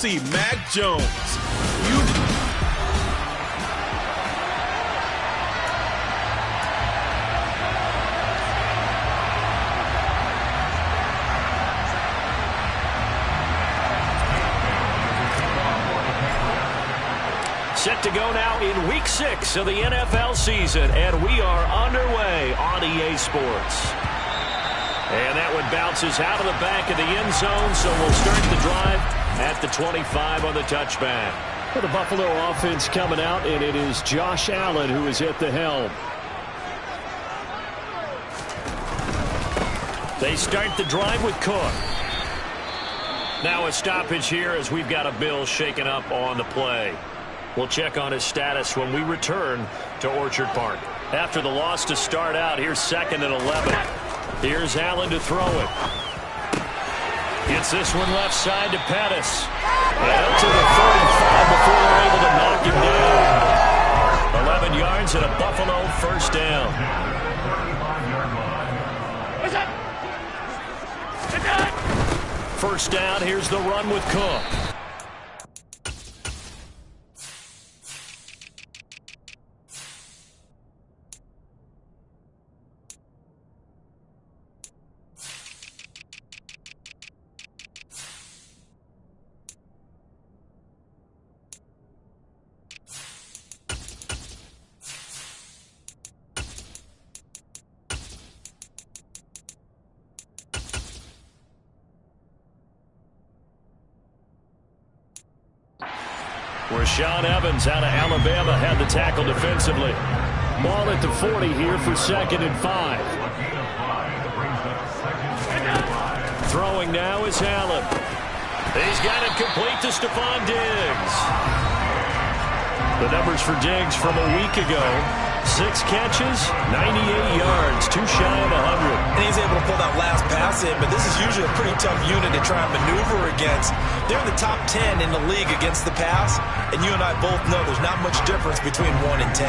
See Mac Jones. Set to go now in Week 6 of the NFL season, and we are underway on EA Sports. And that one bounces out of the back of the end zone, so we'll start the drive at the 25 on the touchback. For the Buffalo offense coming out, and it is Josh Allen who is at the helm. They start the drive with Cook. Now a stoppage here as we've got a Bill shaken up on the play. We'll check on his status when we return to Orchard Park. After the loss to start out, here's 2nd and 11. Here's Allen to throw it. Gets this one left side to Pettis. And up to the 35 before they're able to knock him down. 11 yards and a Buffalo first down. First down, here's the run with Cook. Rashaan Evans out of Alabama had the tackle defensively. Ball at the 40 here for 2nd and 5. Throwing now is Allen. He's got it complete to Stephon Diggs. The numbers for Diggs from a week ago. 6 catches, 98 yards, too shy of 100. And he's able to pull that last pass in, but this is usually a pretty tough unit to try and maneuver against. They're in the top 10 in the league against the pass, and you and I both know there's not much difference between 1 and 10.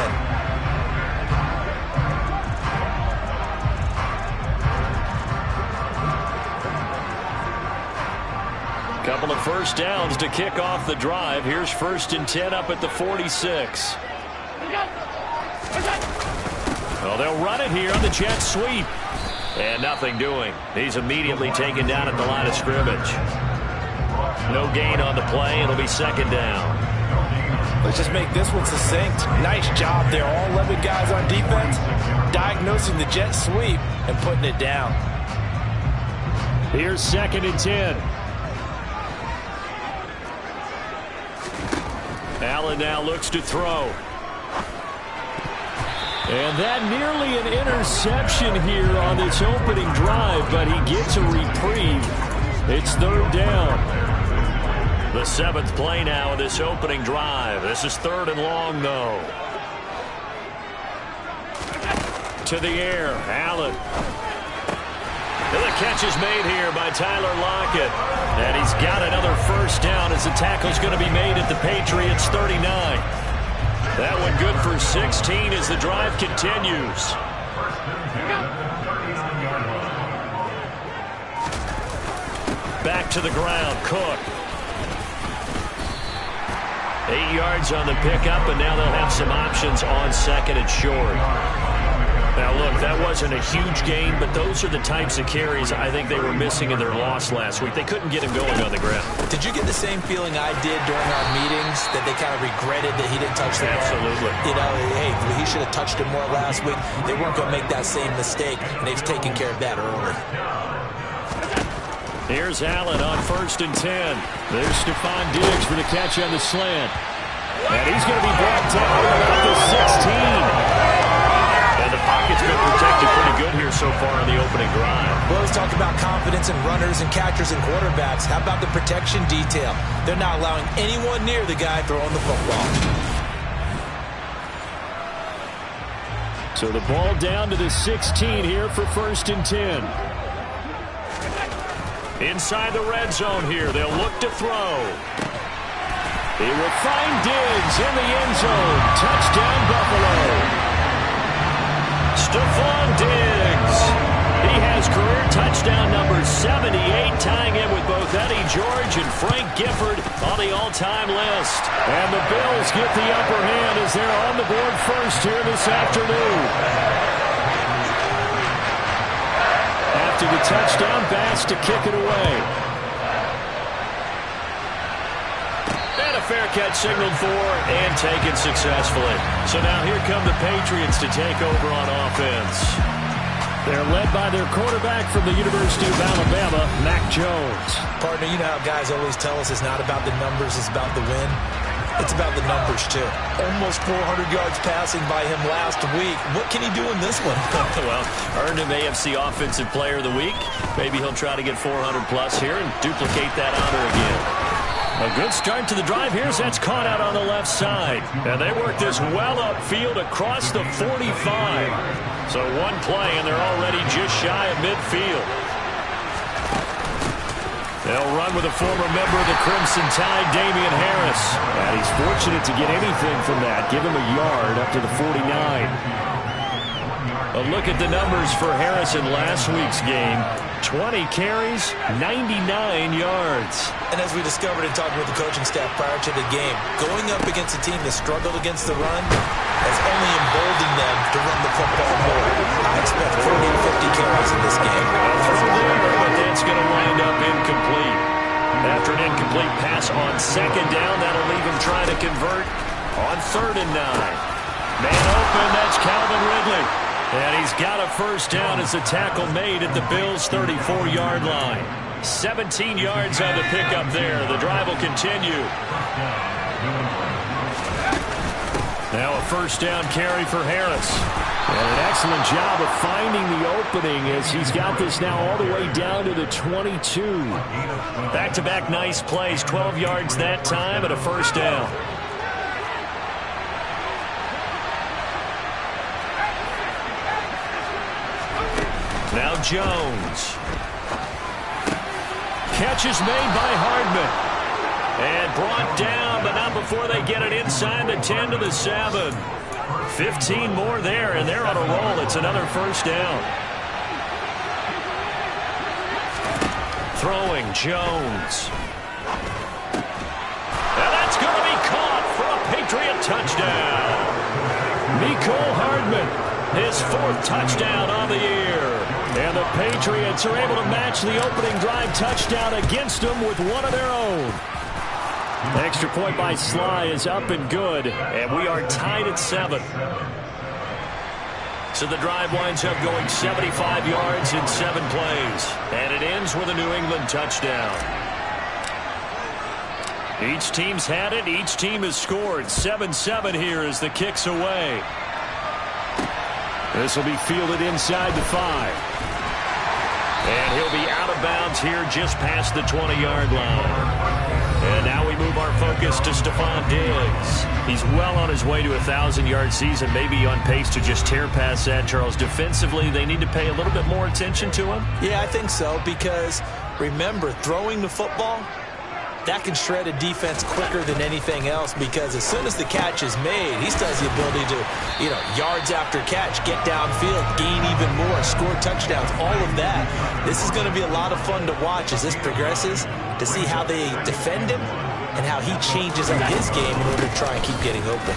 Couple of first downs to kick off the drive. Here's 1st and 10 up at the 46. Well, they'll run it here on the jet sweep. And nothing doing. He's immediately taken down at the line of scrimmage. No gain on the play. It'll be 2nd down. Let's just make this one succinct. Nice job there. All 11 guys on defense diagnosing the jet sweep and putting it down. Here's 2nd and 10. Allen now looks to throw. And that nearly an interception here on this opening drive, but he gets a reprieve. It's 3rd down. The 7th play now of this opening drive. This is 3rd and long, though. To the air, Allen. And the catch is made here by Tyler Lockett. And he's got another first down as the tackle's going to be made at the Patriots 39. That one good for 16 as the drive continues. Back to the ground, Cook. 8 yards on the pickup, and now they'll have some options on 2nd and short. Now, look, that wasn't a huge gain, but those are the types of carries I think they were missing in their loss last week. They couldn't get him going on the ground. Did you get the same feeling I did during our meetings, that they kind of regretted that he didn't touch the ball? Absolutely. You know, hey, he should have touched it more last week. They weren't going to make that same mistake, and they've taken care of that early. Here's Allen on 1st and 10. There's Stephon Diggs for the catch on the slant. And he's going to be brought down about the 16. And the pocket's been protected pretty good here so far in the opening drive. Well, let's talk about confidence in runners and catchers and quarterbacks. How about the protection detail? They're not allowing anyone near the guy throwing the football. So the ball down to the 16 here for 1st and 10. Inside the red zone here, they'll look to throw. He will find Diggs in the end zone. Touchdown, Buffalo. Stephon Diggs. He he has career touchdown number 78, tying him with both Eddie George and Frank Gifford on the all-time list. And the Bills get the upper hand as they're on the board first here this afternoon. After the touchdown, Bass to kick it away. And a fair catch signaled for and taken successfully. So now here come the Patriots to take over on offense. They're led by their quarterback from the University of Alabama, Mac Jones. Partner, you know how guys always tell us it's not about the numbers, it's about the win. It's about the numbers, too. Almost 400 yards passing by him last week. What can he do in this one? Well, earned him AFC Offensive Player of the Week. Maybe he'll try to get 400-plus here and duplicate that honor again. A good start to the drive. Here's that's caught out on the left side. And they work this well upfield across the 45. So one play, and they're already just shy of midfield. They'll run with a former member of the Crimson Tide, Damian Harris. And he's fortunate to get anything from that. Give him a yard up to the 49. A look at the numbers for Harris in last week's game. 20 carries, 99 yards. And as we discovered in talking with the coaching staff prior to the game, going up against a team that struggled against the run has only emboldened them to run the football more. I expect 40 to 50 carries in this game. But that's going to wind up incomplete. After an incomplete pass on second down, that'll leave him trying to convert on 3rd and 9. Man open, that's Calvin Ridley. And he's got a first down as a tackle made at the Bills' 34-yard line. 17 yards on the pickup there. The drive will continue. Now a first down carry for Harris. And an excellent job of finding the opening as he's got this now all the way down to the 22. Back-to-back nice plays. 12 yards that time and a first down. Now Jones. Catch is made by Hardman. And brought down, but not before they get it inside the 10 to the 7. 15 more there, and they're on a roll. It's another first down. Throwing Jones. And that's going to be caught for a Patriot touchdown. Mecole Hardman, his 4th touchdown on the year. And the Patriots are able to match the opening drive touchdown against them with one of their own. Extra point by Sly is up and good, and we are tied at 7. So the drive winds up going 75 yards in 7 plays, and it ends with a New England touchdown. Each team's had it. Each team has scored. 7-7 here as the kick's away. This will be fielded inside the 5. And he'll be out of bounds here just past the 20-yard line. And now we move our focus to Stephon Diggs. He's well on his way to a 1,000-yard season, maybe on pace to just tear past that, Charles. Defensively, they need to pay a little bit more attention to him? Yeah, I think so, because remember, throwing the football, that can shred a defense quicker than anything else, because as soon as the catch is made, he still has the ability to, yards after catch, get downfield, gain even more, score touchdowns, all of that. This is going to be a lot of fun to watch as this progresses, to see how they defend him and how he changes up his game in order to try and keep getting open.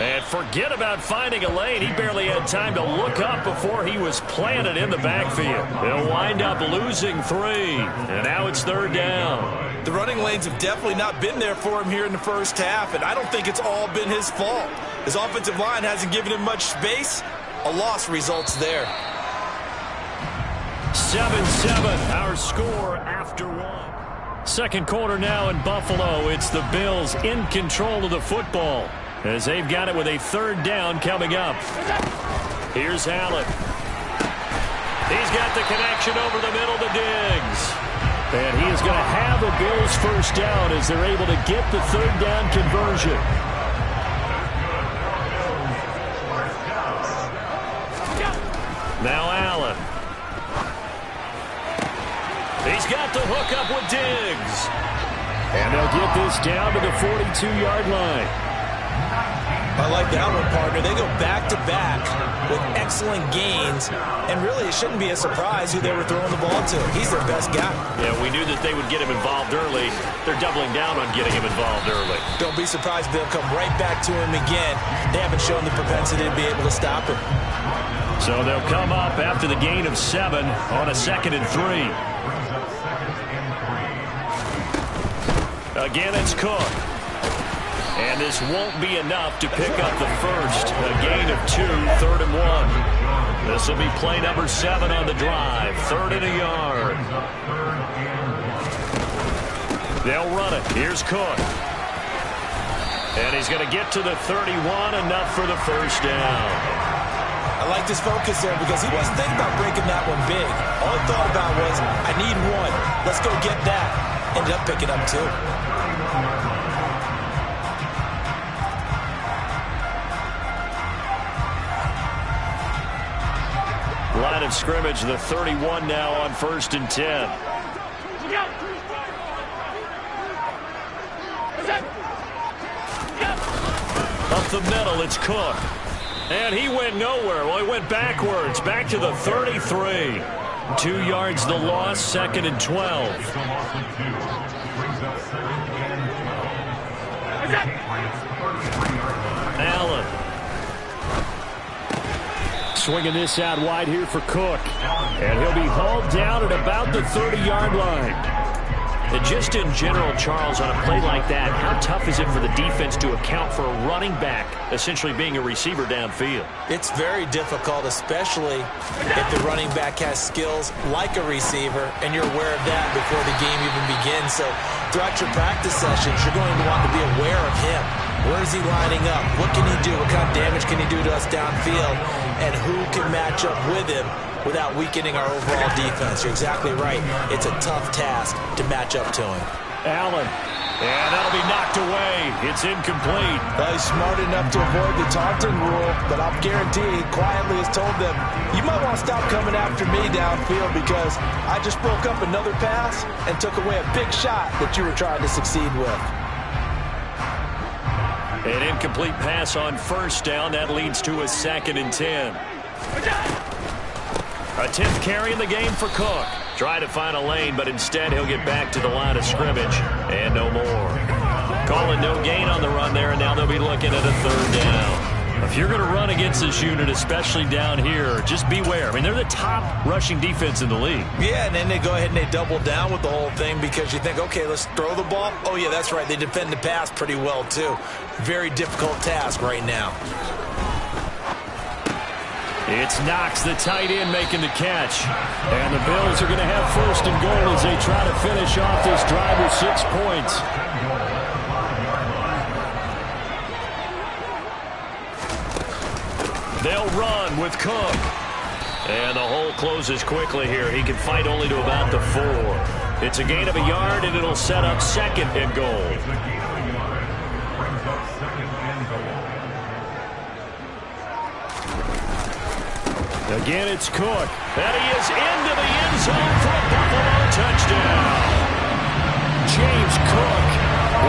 And forget about finding a lane. He barely had time to look up before he was planted in the backfield. He'll wind up losing 3. And now it's 3rd down. The running lanes have definitely not been there for him here in the first half, and I don't think it's all been his fault. His offensive line hasn't given him much space. A loss results there. 7-7, our score after 1. Second quarter now in Buffalo. It's the Bills in control of the football, as they've got it with a 3rd down coming up. Here's Allen. He's got the connection over the middle to Diggs. And he is going to have the Bills' first down as they're able to get the 3rd down conversion. Now Allen. He's got the hook up with Diggs. And they'll get this down to the 42-yard line. I like that one, partner. They go back-to-back with excellent gains, and really it shouldn't be a surprise who they were throwing the ball to. He's their best guy. Yeah, we knew that they would get him involved early. They're doubling down on getting him involved early. Don't be surprised if they'll come right back to him again. They haven't shown the propensity to be able to stop him. So they'll come up after the gain of 7 on a 2nd and 3. Again, it's Cook. And this won't be enough to pick up the first. A gain of 2, 3rd and 1. This will be play number 7 on the drive. 3rd and a yard. They'll run it. Here's Cook. And he's going to get to the 31, enough for the first down. I like this focus there because he wasn't thinking about breaking that one big. All he thought about was, I need 1. Let's go get that. Ended up picking up 2. Line of scrimmage, the 31 now on 1st and 10. Up the middle, it's Cook. And he went nowhere. Well, he went backwards, back to the 33. 2 yards the loss, 2nd and 12. Allen. Swinging this out wide here for Cook. And he'll be hauled down at about the 30-yard line. And just in general, Charles, on a play like that, how tough is it for the defense to account for a running back essentially being a receiver downfield? It's very difficult, especially if the running back has skills like a receiver, and you're aware of that before the game even begins. So throughout your practice sessions, you're going to want to be aware of him. Where is he lining up? What can he do? What kind of damage can he do to us downfield? And who can match up with him without weakening our overall defense? You're exactly right. It's a tough task to match up to him. Allen. And that'll be knocked away. It's incomplete. Well, he's smart enough to avoid the taunting rule, but I'll guarantee he quietly has told them, you might want to stop coming after me downfield because I just broke up another pass and took away a big shot that you were trying to succeed with. An incomplete pass on 1st down. That leads to a 2nd and 10. A 10th carry in the game for Cook. Try to find a lane, but instead he'll get back to the line of scrimmage. And no more. Calling no gain on the run there, and now they'll be looking at a 3rd down. If you're going to run against this unit, especially down here, just beware. I mean, they're the top rushing defense in the league. Yeah, and then they go ahead and they double down with the whole thing because you think, okay, let's throw the ball. Oh, yeah, that's right. They defend the pass pretty well, too. Very difficult task right now. It's Knox, the tight end, making the catch. And the Bills are going to have 1st and goal as they try to finish off this drive with 6 points. They'll run with Cook. And the hole closes quickly here. He can fight only to about the 4. It's a gain of a yard, and it'll set up 2nd and goal. Again, it's Cook. And he is into the end zone for a Buffalo touchdown. James Cook,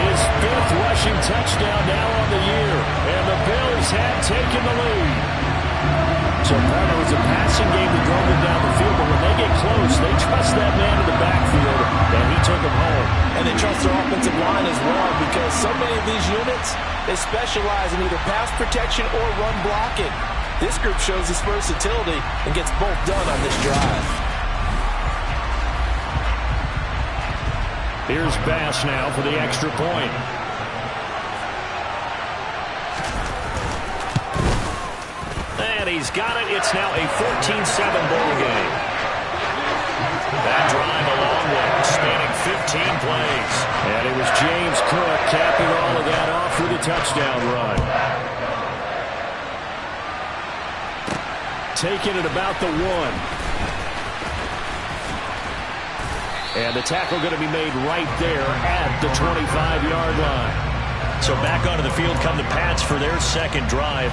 his 5th rushing touchdown now on the year. And the Bills have taken the lead. So, partner, it was a passing game that drove them down the field, but when they get close, they trust that man in the backfield, and he took them home. And they trust their offensive line as well because so many of these units, they specialize in either pass protection or run blocking. This group shows its versatility and gets both done on this drive. Here's Bass now for the extra point. And he's got it. It's now a 14-7 ball game. That drive a long one, spanning 15 plays. And it was James Cook capping all of that off with a touchdown run. Taking it about the 1. And the tackle going to be made right there at the 25-yard line. So back onto the field come the Pats for their 2nd drive.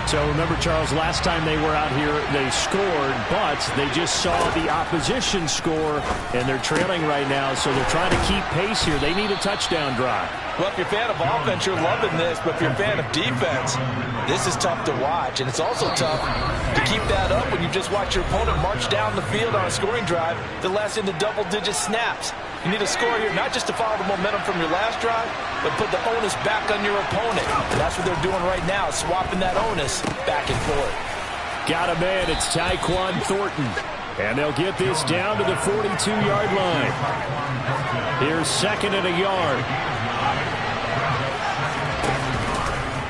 So remember, Charles, last time they were out here, they scored, but they just saw the opposition score, and they're trailing right now, so they're trying to keep pace here. They need a touchdown drive. Well, if you're a fan of offense, you're loving this, but if you're a fan of defense, this is tough to watch, and it's also tough to keep that up when you just watch your opponent march down the field on a scoring drive that lasts into double-digit snaps. You need a score here, not just to follow the momentum from your last drive, but put the onus back on your opponent. And that's what they're doing right now, swapping that onus back and forth. Got a man, it's Tyquan Thornton. And they'll get this down to the 42-yard line. Here's second and a yard.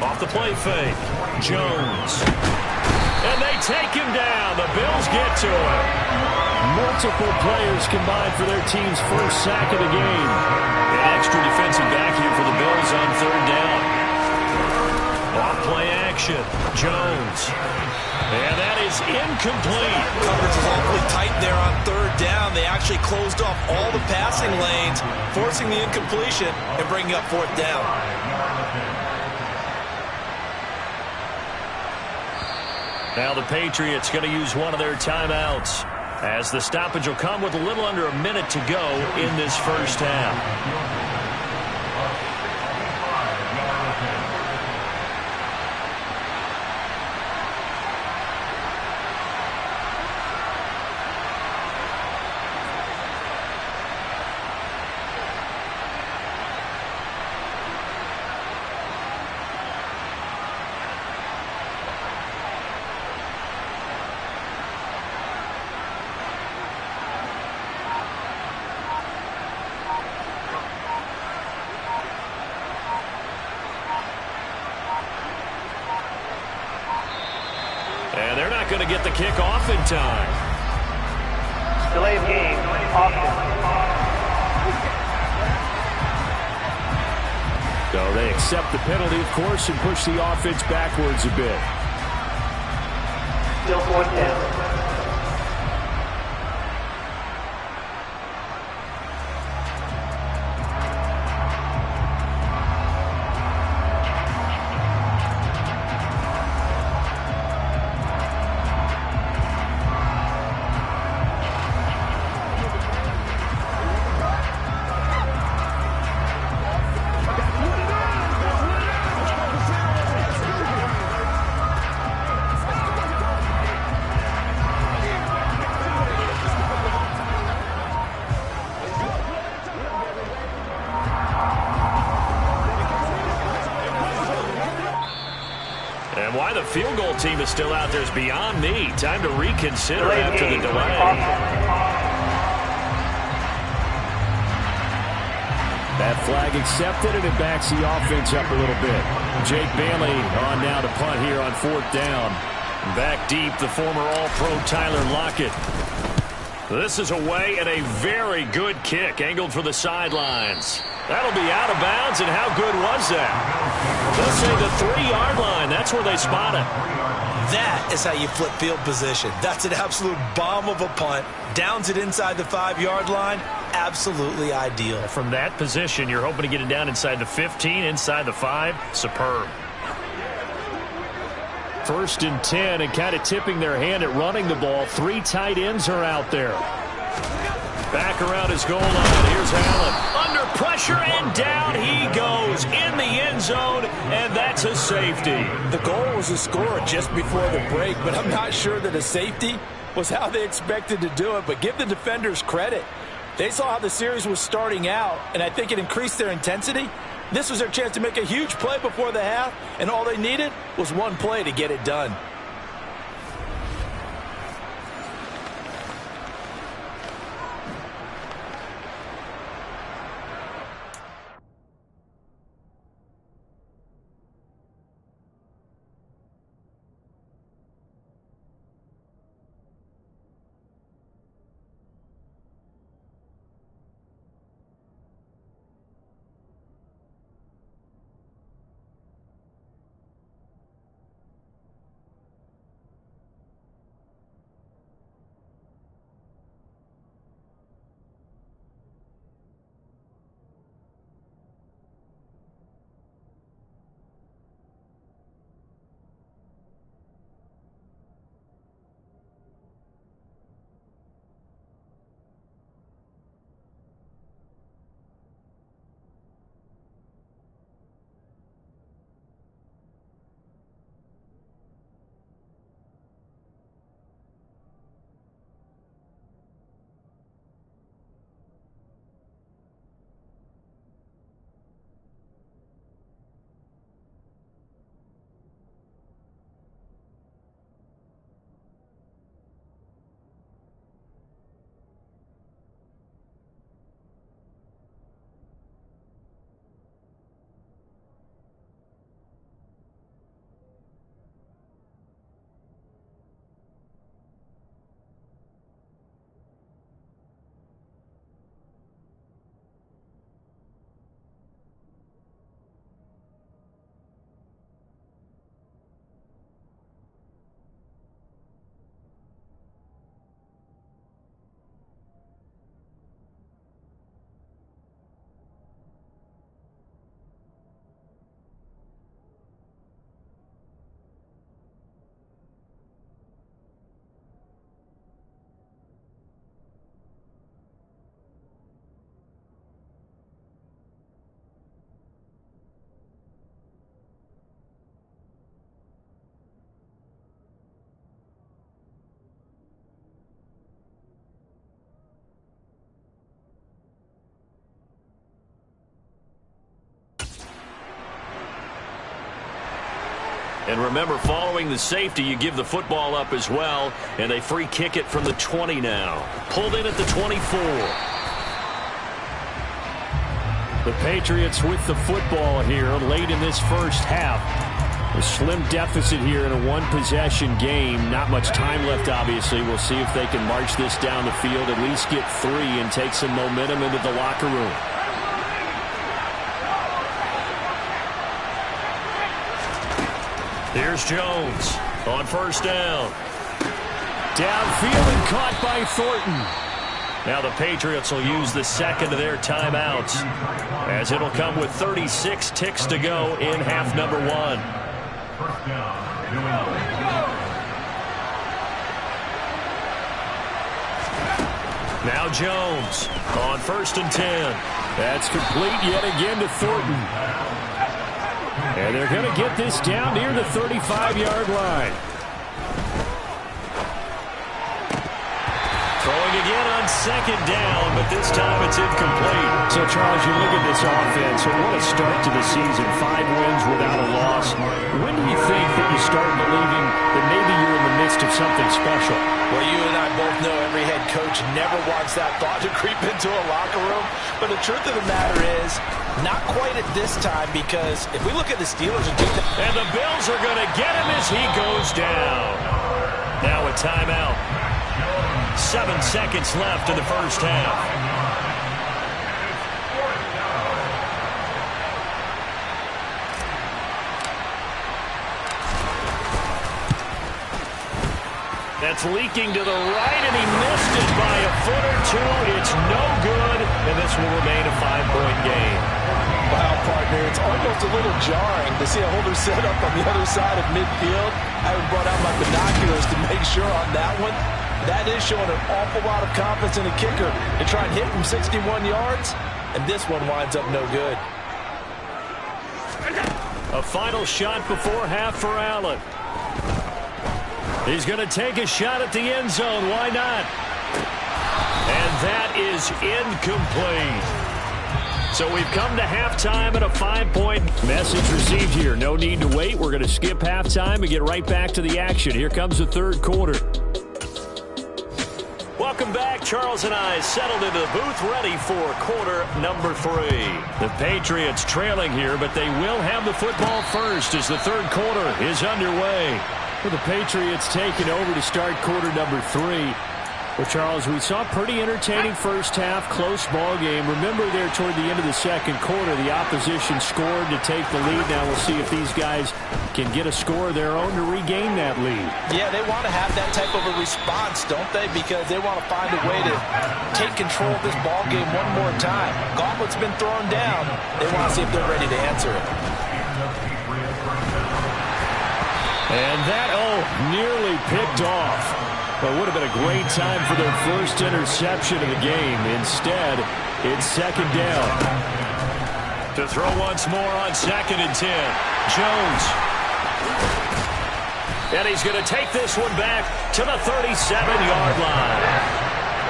Off the play fake, Jones. And they take him down. The Bills get to him. Multiple players combined for their team's first sack of the game. An extra defensive back here for the Bills on third down. Off play action, Jones. And that is incomplete. Coverage is awfully tight there on third down. They actually closed off all the passing lanes, forcing the incompletion and bringing up fourth down. Now the Patriots going to use one of their timeouts, as the stoppage will come with a little under a minute to go in this first half. And they're not going to get the kick off in time. Delay of game, option. So they accept the penalty, of course, and push the offense backwards a bit. Still fourth down. And why the field goal team is still out there is beyond me. Time to reconsider after the delay. That flag accepted, and it backs the offense up a little bit. Jake Bailey on now to punt here on fourth down. Back deep, the former All-Pro Tyler Lockett. This is away, and a very good kick angled for the sidelines. That'll be out of bounds, and how good was that? They'll say the 3-yard line. That's where they spot it. That is how you flip field position. That's an absolute bomb of a punt. Downs it inside the 5-yard line. Absolutely ideal. From that position, you're hoping to get it down inside the 15, inside the 5. Superb. First and 10, and kind of tipping their hand at running the ball. 3 tight ends are out there. Back around his goal line. Here's Allen. Under pressure, and down he goes in the end zone, and that's a safety. The goal was a score just before the break, but I'm not sure that a safety was how they expected to do it. But give the defenders credit. They saw how the series was starting out, and I think it increased their intensity. This was their chance to make a huge play before the half, and all they needed was one play to get it done. And remember, following the safety, you give the football up as well, and they free kick it from the 20 now. Pulled in at the 24. The Patriots with the football here late in this first half. A slim deficit here in a one-possession game. Not much time left, obviously. We'll see if they can march this down the field, at least get 3, and take some momentum into the locker room. Here's Jones on first down. Downfield and caught by Thornton. Now the Patriots will use the second of their timeouts, as it'll come with 36 ticks to go in half number 1. Now Jones on first and 10. That's complete yet again to Thornton. And they're going to get this down near the 35-yard line. Throwing again on second down, but this time it's incomplete. So, Charles, you look at this offense, what a start to the season. 5 wins without a loss. When do you think that you start believing that maybe you're in the midst of something special? Well, you and I both know every head coach never wants that thought to creep into a locker room. But the truth of the matter is, not quite at this time, because if we look at the Steelers and the Bills are going to get him as he goes down. Now a timeout. 7 seconds left in the first half. That's leaking to the right, and he missed it by a foot or 2. It's no good, and this will remain a 5-point game. Wow, partner, it's almost a little jarring to see a holder set up on the other side of midfield. I brought out my binoculars to make sure on that one. That is showing an awful lot of confidence in a kicker to try and hit from 61 yards, and this one winds up no good. A final shot before half for Allen. He's going to take a shot at the end zone. Why not? And that is incomplete. So we've come to halftime at a 5-point. Message received here. No need to wait. We're going to skip halftime and get right back to the action. Here comes the third quarter. Welcome back. Charles and I settled into the booth, ready for quarter number 3. The Patriots trailing here, but they will have the football first as the third quarter is underway. Well, the Patriots taking over to start quarter number 3. Well, Charles, we saw a pretty entertaining first half, close ball game. Remember there toward the end of the second quarter, the opposition scored to take the lead. Now we'll see if these guys can get a score of their own to regain that lead. Yeah, they want to have that type of a response, don't they? Because they want to find a way to take control of this ball game one more time. Gauntlet's been thrown down. They want to see if they're ready to answer it. And that, nearly picked off. But would have been a great time for their first interception of the game. Instead, it's second down. To throw once more on second and 10. Jones. And he's going to take this one back to the 37-yard line.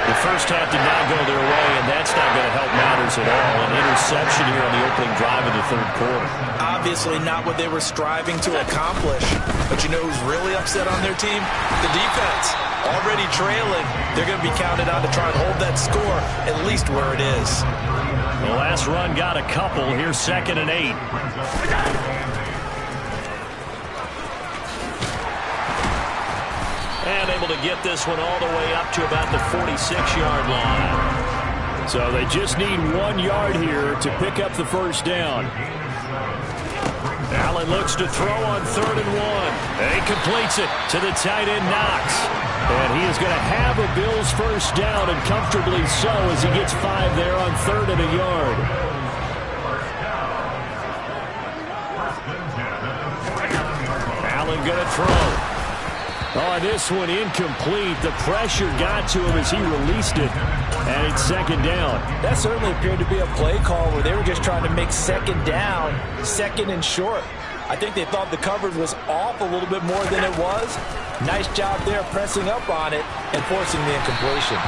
The first half did not go their way, and that's not going to help matters at all. An interception here on the opening drive of the third quarter. Obviously not what they were striving to accomplish. But you know who's really upset on their team? The defense. Already trailing. They're going to be counted on to try and hold that score at least where it is. The last run got a couple. Here's second and 8. And able to get this one all the way up to about the 46-yard line. So they just need 1 yard here to pick up the first down. Allen looks to throw on third and 1. And he completes it to the tight end, Knox. And he is going to have a Bills first down, and comfortably so, as he gets 5 there on third and a yard. Allen going to throw. Oh, this one incomplete. The pressure got to him as he released it, and it's second down. That certainly appeared to be a play call where they were just trying to make second down, second and short. I think they thought the coverage was off a little bit more than it was. Nice job there pressing up on it and forcing the incompletion.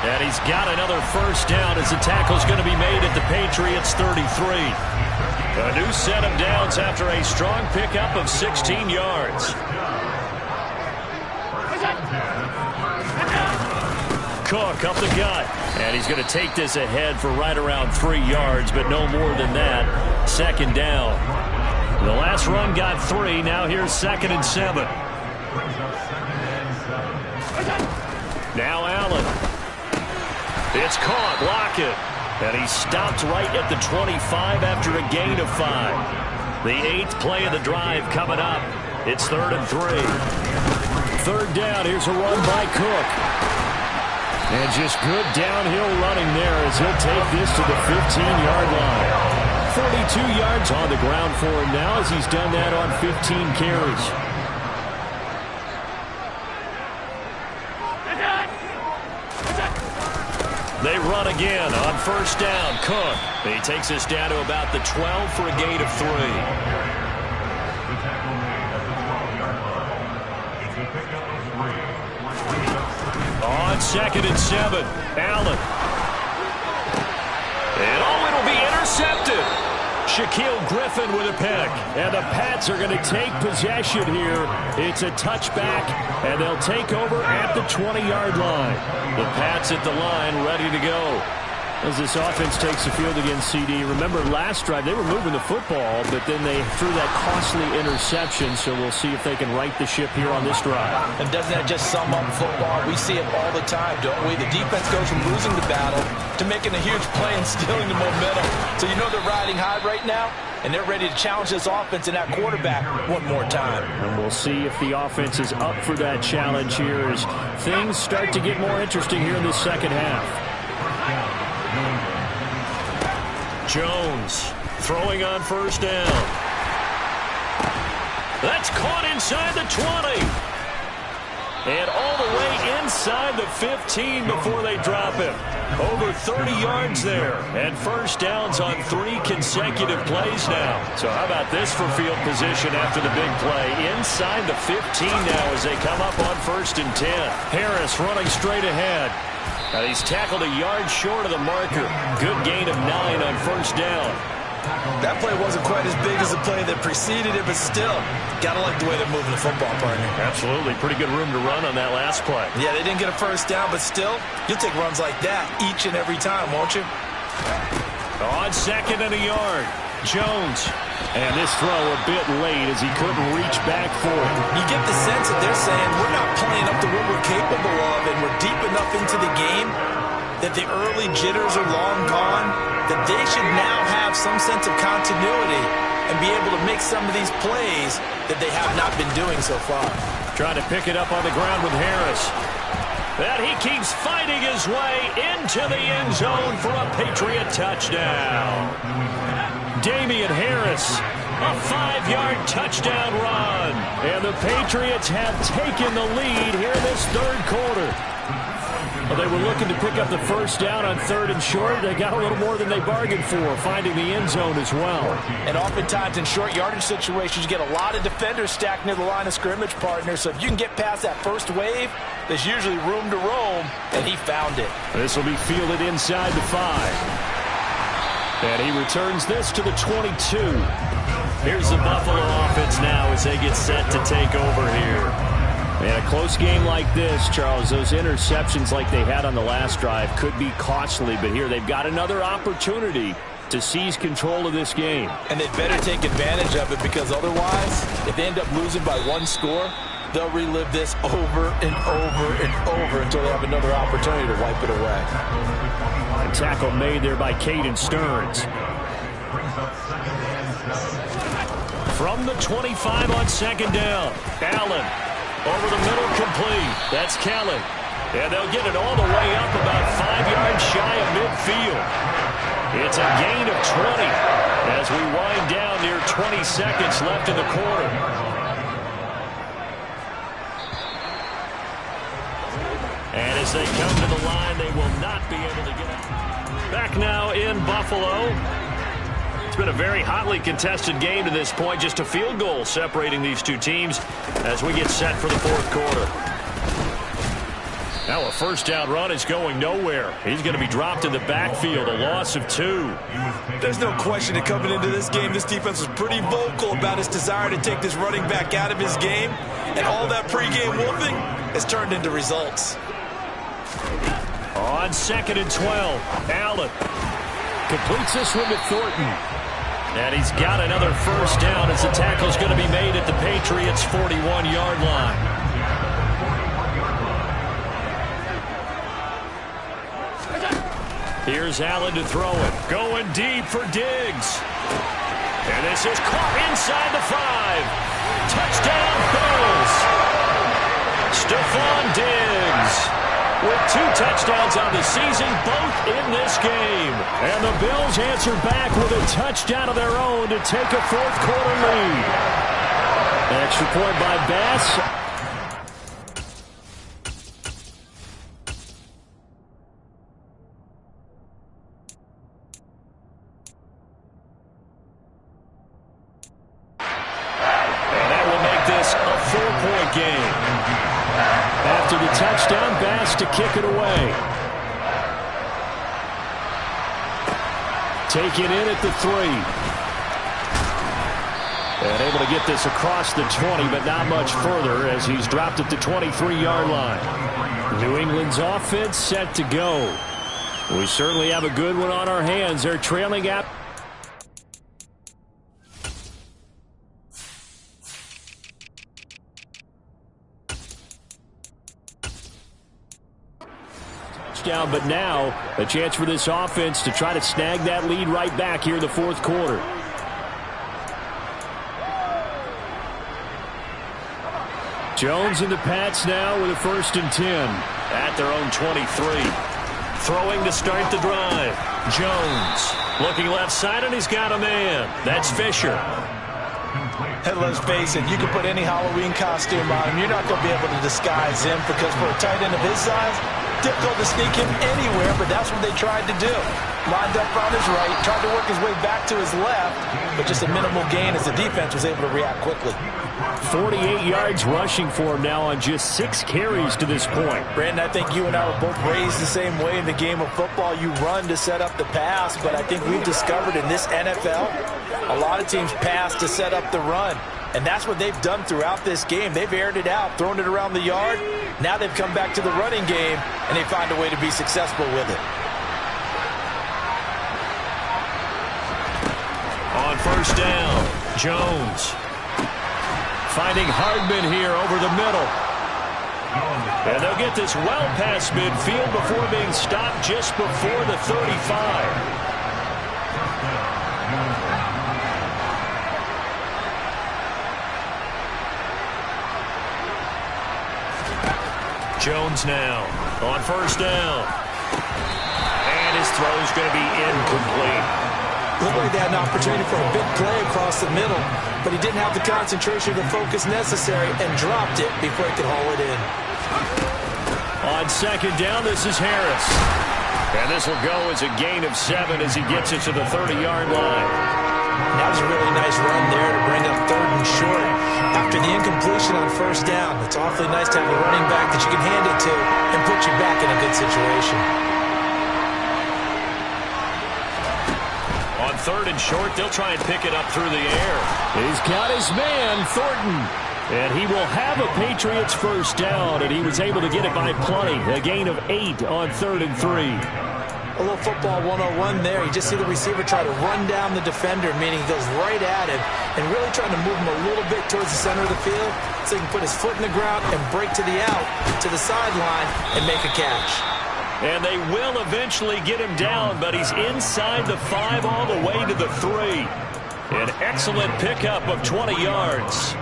And he's got another first down as the tackle's going to be made at the Patriots 33. A new set of downs after a strong pickup of 16 yards. Cook up the gut, and he's going to take this ahead for right around 3 yards, but no more than that. Second down. The last run got 3. Now here's 2nd and 7. Now Allen. It's caught. Lockett. And he stopped right at the 25 after a gain of 5. The 8th play of the drive coming up. It's 3rd and 3. 3rd down. Here's a run by Cook. And just good downhill running there as he'll take this to the 15-yard line. 42 yards on the ground for him now as he's done that on 15 carries. They run again on 1st down. Cook. He takes us down to about the 12 for a gain of 3. On 2nd and 7, Allen. And it'll be intercepted. Shaquill Griffin with a pick. And the Pats are going to take possession here. It's a touchback, and they'll take over at the 20-yard line. The Pats at the line, ready to go. As this offense takes the field against CD. Remember, last drive, they were moving the football, but then they threw that costly interception, so we'll see if they can right the ship here on this drive. And doesn't that just sum up football? We see it all the time, don't we? The defense goes from losing the battle to making a huge play and stealing the momentum. So you know they're riding high right now, and they're ready to challenge this offense and that quarterback one more time. And we'll see if the offense is up for that challenge here as things start to get more interesting here in the second half. Jones throwing on 1st down. That's caught inside the 20. And all the way inside the 15 before they drop him. Over 30 yards there. And 1st downs on 3 consecutive plays now. So how about this for field position after the big play? Inside the 15 now as they come up on 1st and 10. Harris running straight ahead. Now he's tackled a yard short of the marker. Good gain of 9 on 1st down. That play wasn't quite as big as the play that preceded it, but still, got to like the way they're moving the football, partner. Absolutely. Pretty good room to run on that last play. Yeah, they didn't get a 1st down, but still, you'll take runs like that each and every time, won't you? On 2nd and a yard, Jones. And this throw a bit late as he couldn't reach back for it. You get the sense that they're saying we're not playing up to what we're capable of, and we're deep enough into the game that the early jitters are long gone, that they should now have some sense of continuity and be able to make some of these plays that they have not been doing so far. Trying to pick it up on the ground with Harris. And he keeps fighting his way into the end zone for a Patriot touchdown. Damian Harris, a 5-yard touchdown run. And the Patriots have taken the lead here in this 3rd quarter. Well, they were looking to pick up the 1st down on 3rd and short. They got a little more than they bargained for, finding the end zone as well. And oftentimes in short yardage situations, you get a lot of defenders stacked near the line of scrimmage, partner. So if you can get past that first wave, there's usually room to roam, and he found it. This will be fielded inside the 5. And he returns this to the 22. Here's the Buffalo offense now as they get set to take over here. And a close game like this, Charles, those interceptions like they had on the last drive could be costly. But here they've got another opportunity to seize control of this game. And they better take advantage of it because otherwise, if they end up losing by 1 score, they'll relive this over and over and over until they have another opportunity to wipe it away. A tackle made there by Caden Stearns. From the 25 on 2nd down, Allen over the middle, complete. That's Kelly. And they'll get it all the way up about 5 yards shy of midfield. It's a gain of 20 as we wind down near 20 seconds left in the quarter. And as they come to the line, they will not be able to get it. Back now in Buffalo. It's been a very hotly contested game to this point. Just a field goal separating these two teams as we get set for the 4th quarter. Now a first down run is going nowhere. He's going to be dropped in the backfield, a loss of 2. There's no question that coming into this game, this defense was pretty vocal about its desire to take this running back out of his game, and all that pregame wolfing has turned into results. On 2nd and 12, Allen completes this one to Thornton. And he's got another first down as the tackle's going to be made at the Patriots' 41-yard line. Here's Allen to throw it. Going deep for Diggs. And this is caught inside the 5. Touchdown, Bills. Stephon Diggs with 2 touchdowns on the season, both in this game. And the Bills answer back with a touchdown of their own to take a fourth-quarter lead. An extra point by Bass. And that will make this a 4-point game. After the touchdown, Bass to kick it away. Taken in at the 3. And able to get this across the 20, but not much further as he's dropped at the 23-yard line. New England's offense set to go. We certainly have a good one on our hands. They're trailing out. Down, but now a chance for this offense to try to snag that lead right back here in the fourth quarter. Jones and the Pats now with a 1st and 10 at their own 23. Throwing to start the drive. Jones looking left side, and he's got a man. That's Fisher. And let's face it, you can put any Halloween costume on him. You're not going to be able to disguise him because for a tight end of his size, difficult to sneak him anywhere, but that's what they tried to do. Lined up on his right, tried to work his way back to his left, but just a minimal gain as the defense was able to react quickly. 48 yards rushing for him now on just 6 carries to this point. Brandon, I think you and I were both raised the same way in the game of football. You run to set up the pass, but I think we've discovered in this NFL, a lot of teams pass to set up the run. And that's what they've done throughout this game. They've aired it out, thrown it around the yard. Now they've come back to the running game, and they find a way to be successful with it. On first down, Jones finding Hardman here over the middle. And they'll get this well past midfield before being stopped just before the 35. Jones now on first down. And his throw's going to be incomplete. Looked like they had an opportunity for a big play across the middle, but he didn't have the concentration or the focus necessary and dropped it before he could haul it in. On second down, this is Harris. And this will go as a gain of 7 as he gets it to the 30-yard line. That was a really nice run there to bring up 3rd and short. After the incompletion on first down, it's awfully nice to have a running back that you can hand it to and put you back in a good situation. On 3rd and short, they'll try and pick it up through the air. He's got his man, Thornton. And he will have a Patriots first down, and he was able to get it by plenty. A gain of 8 on 3rd and 3. A little football 101 there. You just see the receiver try to run down the defender, meaning he goes right at him and really trying to move him a little bit towards the center of the field so he can put his foot in the ground and break to the out, to the sideline, and make a catch. And they will eventually get him down, but he's inside the 5 all the way to the 3. An excellent pickup of 20 yards.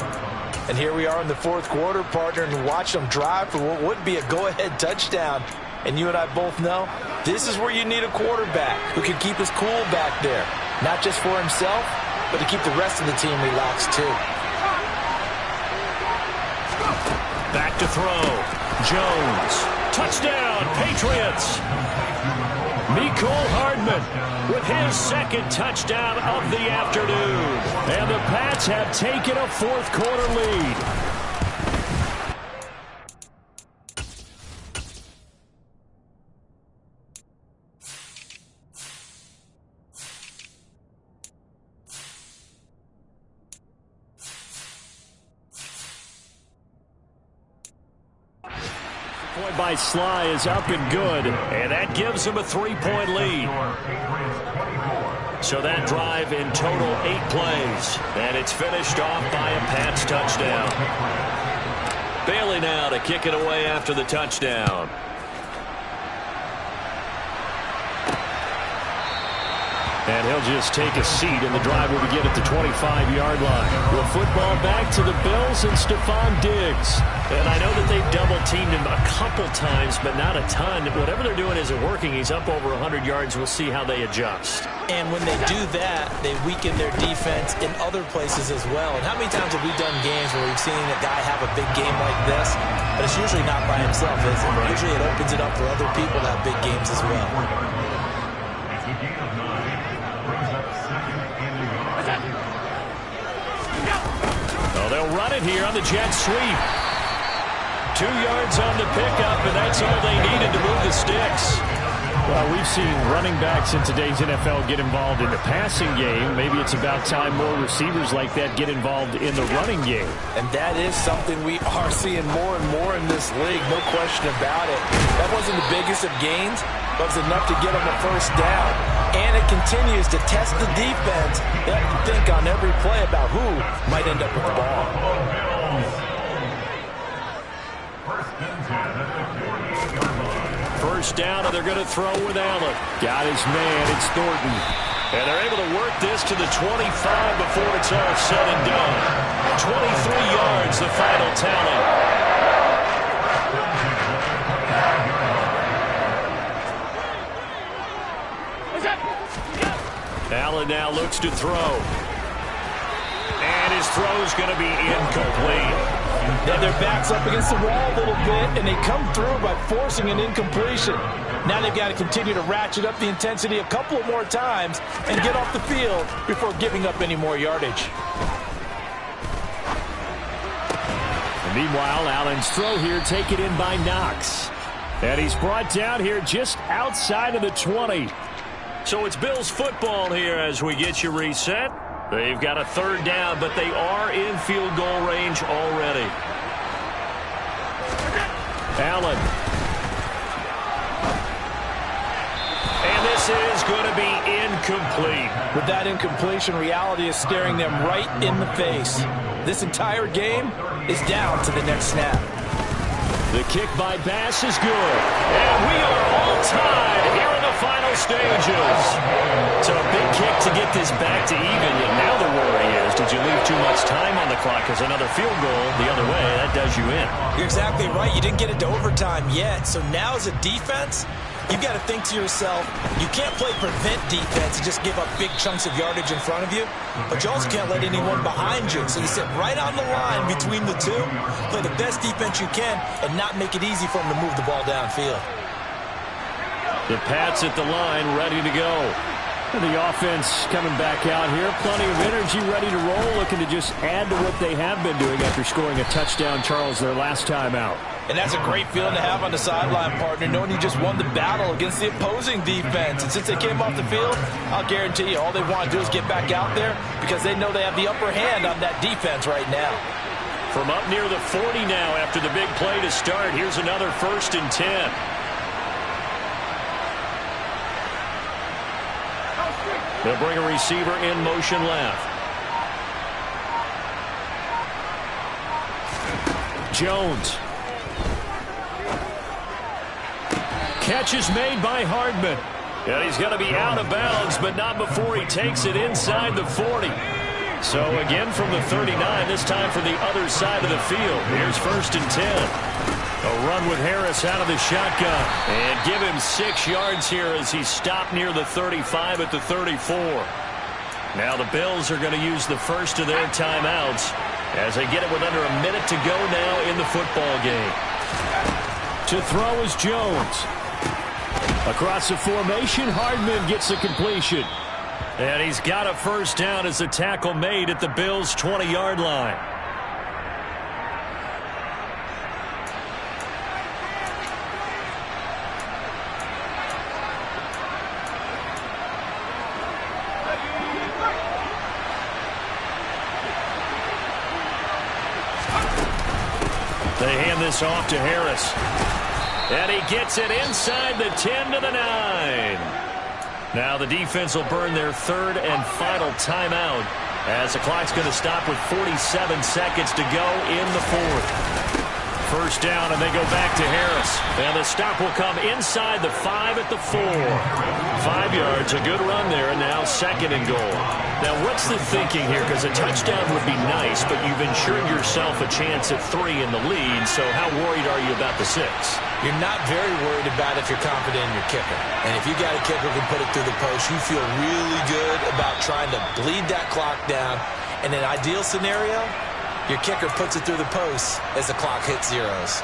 And here we are in the fourth quarter, partner, and watch them drive for what would be a go-ahead touchdown. And you and I both know this is where you need a quarterback who can keep his cool back there. Not just for himself, but to keep the rest of the team relaxed too. Back to throw. Jones. Touchdown, Patriots. Mecole Hardman with his 2nd touchdown of the afternoon. And the Pats have taken a fourth quarter lead. Point by Sly is up and good, and that gives him a 3-point lead. So that drive in total 8 plays, and it's finished off by a Pats touchdown. Bailey now to kick it away after the touchdown. And he'll just take a seat, and the drive will begin at the 25-yard line. The football back to the Bills and Stephon Diggs. And I know that they've double-teamed him a couple times, but not a ton. Whatever they're doing isn't working. He's up over 100 yards. We'll see how they adjust. And when they do that, they weaken their defense in other places as well. And how many times have we done games where we've seen a guy have a big game like this, but it's usually not by himself, is it? Usually it opens it up for other people to have big games as well. They'll run it here on the jet sweep. 2 yards on the pickup, and that's all they needed to move the sticks. Well, we've seen running backs in today's NFL get involved in the passing game. Maybe it's about time more receivers like that get involved in the running game. And that is something we are seeing more and more in this league, no question about it. That wasn't the biggest of gains, but it was enough to get them a first down. And it continues to test the defense. They have to think on every play about who might end up with the ball. First down, and they're going to throw with Allen. Got his man. It's Thornton. And they're able to work this to the 25 before it's all said and done. 23 yards, the final tally. Allen now looks to throw. And his throw's going to be incomplete. Now their back's up against the wall a little bit, and they come through by forcing an incompletion. Now they've got to continue to ratchet up the intensity a couple of more times and get off the field before giving up any more yardage. And meanwhile, Allen's throw here taken in by Knox. And he's brought down here just outside of the 20. So it's Bills football here as we get you reset. They've got a third down, but they are in field goal range already. Allen. And this is going to be incomplete. With that incompletion, reality is staring them right in the face. This entire game is down to the next snap. The kick by Bass is good. And we are all tied here in the final stages. So a big kick to get this back to even. And now the worry is, did you leave too much time on the clock? Because another field goal the other way, that does you in. You're exactly right. You didn't get it to overtime yet. So now as a defense, you've got to think to yourself, you can't play prevent defense and just give up big chunks of yardage in front of you, but you also can't let anyone behind you. So you sit right on the line between the two, play the best defense you can, and not make it easy for them to move the ball downfield. The Pats at the line, ready to go. And the offense coming back out here. Plenty of energy, ready to roll, looking to just add to what they have been doing after scoring a touchdown, Charles, their last time out. And that's a great feeling to have on the sideline, partner, knowing you just won the battle against the opposing defense. And since they came off the field, I'll guarantee you all they want to do is get back out there because they know they have the upper hand on that defense right now. From up near the 40 now after the big play to start, here's another 1st and 10. They'll bring a receiver in motion left. Jones. Catch is made by Hardman. And he's going to be out of bounds, but not before he takes it inside the 40. So again from the 39, this time from the other side of the field. Here's 1st and 10. A run with Harris out of the shotgun. And give him 6 yards here as he stopped near the 35 at the 34. Now the Bills are going to use the first of their timeouts as they get it with under a minute to go now in the football game. To throw is Jones. Across the formation, Hardman gets the completion. And he's got a first down as the tackle made at the Bills' 20-yard line. They hand this off to Harris. And he gets it inside the 10 to the 9. Now the defense will burn their third and final timeout as the clock's going to stop with 47 seconds to go in the fourth. First down, and they go back to Harris. And the stop will come inside the 5 at the 4. 5 yards, a good run there, and now second and goal. Now, what's the thinking here? Because a touchdown would be nice, but you've ensured yourself a chance at 3 in the lead, so how worried are you about the 6? You're not very worried about if you're confident in your kicker. And if you got a kicker who can put it through the post, you feel really good about trying to bleed that clock down. In an ideal scenario, your kicker puts it through the post as the clock hits zeros.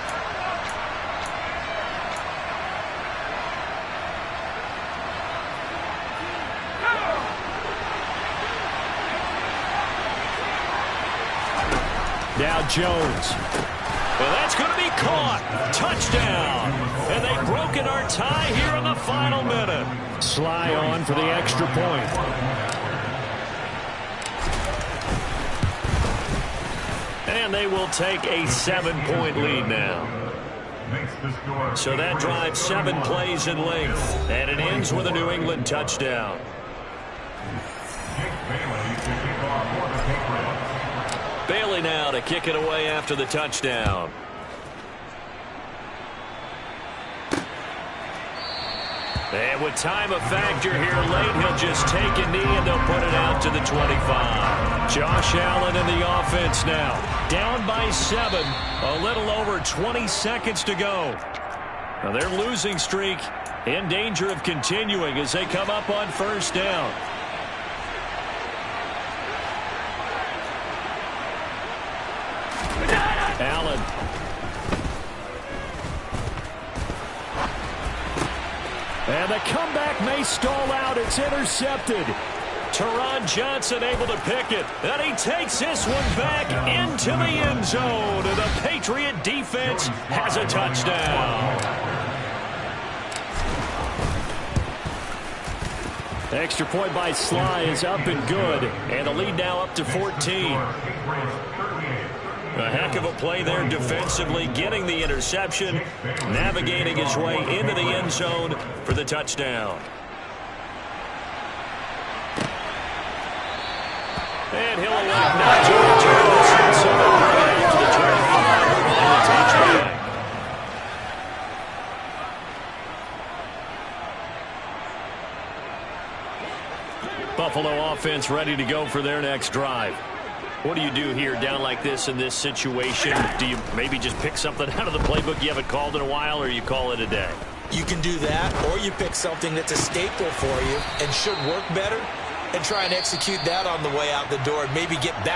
Now Jones. Well, that's going to be caught. Touchdown. And they've broken our tie here in the final minute. Sly on for the extra point. And they will take a 7-point lead now. So that drives 7 plays in length. And it ends with a New England touchdown. Bailey now to kick it away after the touchdown. And with time a factor here late, he'll just take a knee and they'll put it out to the 25. Josh Allen in the offense now. Down by 7. A little over 20 seconds to go. Now their losing streak in danger of continuing as they come up on first down. Allen. And the comeback may stall out. It's intercepted. Teron Johnson able to pick it. And he takes this one back into the end zone. And the Patriot defense has a touchdown. Extra point by Sly is up and good. And the lead now up to 14. A heck of a play there defensively, getting the interception, navigating his way into the end zone for the touchdown. And he'll elect not to return this one, so they'll bring it out to the 25 and the touchback. Buffalo offense ready to go for their next drive. What do you do here down like this in this situation? Do you maybe just pick something out of the playbook you haven't called in a while, or you call it a day? You can do that, or you pick something that's a staple for you and should work better and try and execute that on the way out the door and maybe get back